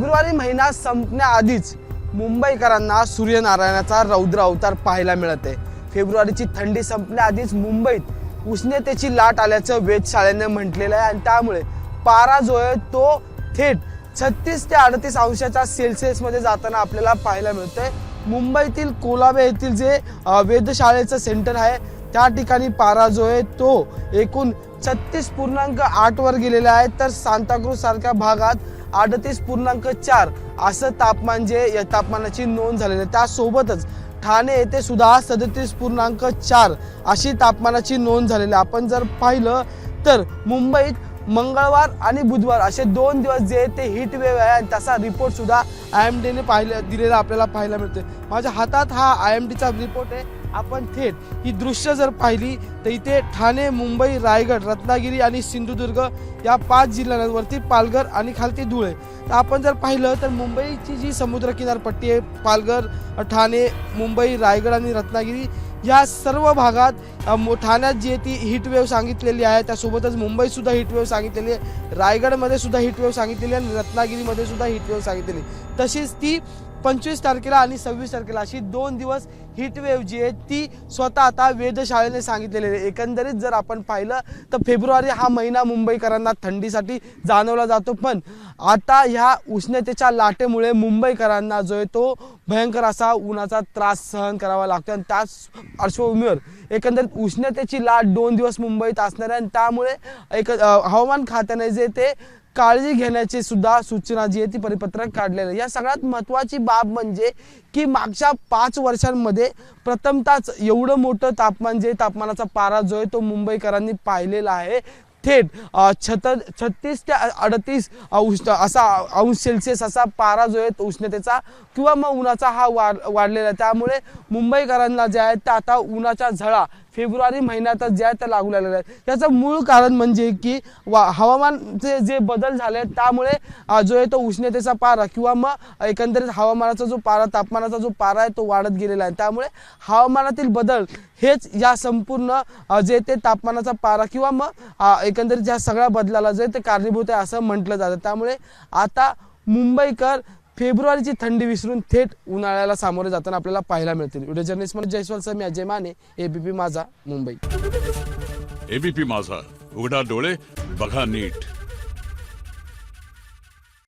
February महिना संपण्याआधीच मुंबईकरांना सूर्यनारायणाचा रौद्र अवतार पाहायला मिळत आहे। फेब्रुवारीची थंडी संपण्याआधीच मुंबईत उष्णतेची लाट आल्याचं वेधशाळेने म्हटलेलं आहे आणि त्यामुळे पारा जो आहे तो थेट 36 ते 38 अंशाच्या सेल्सिअसमध्ये जाताना आपल्याला पाहायला मिळतोय। मुंबईतील कोलाबे येथील जे वेधशाळेचं सेंटर आहे त्या ठिकाणी पारा जो आहे तो एकूण 36.8 वर गेलेला आहे, तर सांताक्रूज सारख्या भागात 38.4 असं तापमान जे या तापमानाची नोंद झालेली आहे। त्यासोबतच ठाणे येथे सुद्धा 37.4 अशी तापमानाची नोंद झालेली आहे। आपण जर पाहिलं तर मुंबईत मंगळवार आणि बुधवार असे 2 दिवस जे ते हीट वेव्ह आहे आणि त्याचा रिपोर्ट सुद्धा IMDने दिलेला आपल्याला पाहायला मिळते। माझ्या हातात हा IMDचा रिपोर्ट आहे। आपण थेट ही दृश्य जर पाहिली तर इथे ठाणे, मुंबई, रायगड, रत्नागिरी आणि सिंधुदुर्ग या 5 जिल्ह्यांवरती पालघर आणि खालती धुळे। तर आपण जर पाहिलं तर मुंबईची जी समुद्र किनारपट्टी आहे, पालघर, ठाणे, मुंबई, रायगड आणि रत्नागिरी या सर्व भागात ठाण्यात जी आहे ती हीट वेव्ह सांगितलेली आहे। त्यासोबतच मुंबईत सुद्धा हीट वेव्ह सांगितलेली आहे, रायगडमध्ये सुद्धा हीट वेव्ह सांगितलेली आहे आणि रत्नागिरीमध्ये सुद्धा हीट वेव्ह सांगितलेली। तशीच ती 25 तारखेला आणि 26 तारखेला अशी 2 दिवस हीट वेव्ह जी आहे ती स्वतः आता वेधशाळेने सांगितलेली आहे। एकंदरीत जर आपण पाहिलं तर फेब्रुवारी हा महिना मुंबईकरांना थंडीसाठी जाणवला जातो, पण आता ह्या उष्णतेच्या लाटेमुळे मुंबईकरांना जो आहे तो भयंकर असा उन्हाचा त्रास सहन करावा लागतो आणि त्याच पार्श्वभूमीवर एकंदरीत उष्णतेची लाट 2 दिवस मुंबईत असणार आहे आणि त्यामुळे हवामान खात्याने जे ते काळजी घेण्याची सुद्धा सूचना जी आहे ती परिपत्रक काढलेलं आहे। या सगळ्यात महत्त्वाची बाब म्हणजे की मागच्या 5 वर्षांमध्ये प्रथमतःच एवढं मोठं तापमान जे तापमानाचा पारा जो आहे तो मुंबईकरांनी पाहिलेला आहे। थेट 36 ते 38 असा अंश सेल्सिअस असा पारा जो आहे उष्णतेचा किंवा मग उन्हाचा हा वाढलेला आहे। त्यामुळे मुंबईकरांना जे आहे ते आता उन्हाच्या झळा फेब्रुवारी महिन्यातच जे आहे ते लागू लागलेलं आहे। याचं मूळ कारण म्हणजे की हवामानचे जे बदल झाले त्यामुळे जो आहे तो उष्णतेचा पारा किंवा मग एकंदरीत हवामानाचा जो पारा, तापमानाचा जो पारा आहे तो वाढत गेलेला आहे। त्यामुळे हवामानातील बदल हेच या संपूर्ण जे ते तापमानाचा पारा किंवा मग एकंदरीत या सगळ्या बदलाला जे ते कारणीभूत आहे असं म्हटलं जातं। त्यामुळे आता मुंबईकर फेब्रुवारीची थंडी विसरून थेट उन्हाळ्याला सामोरे जाताना आपल्याला पाहायला मिळतील। व्हिडिओ जर्नलिस्ट म्हणून जयस्वाल सर, मी अजय माने, ABP माझा, मुंबई। ABP माझा, उघडा डोळे बघा नीट।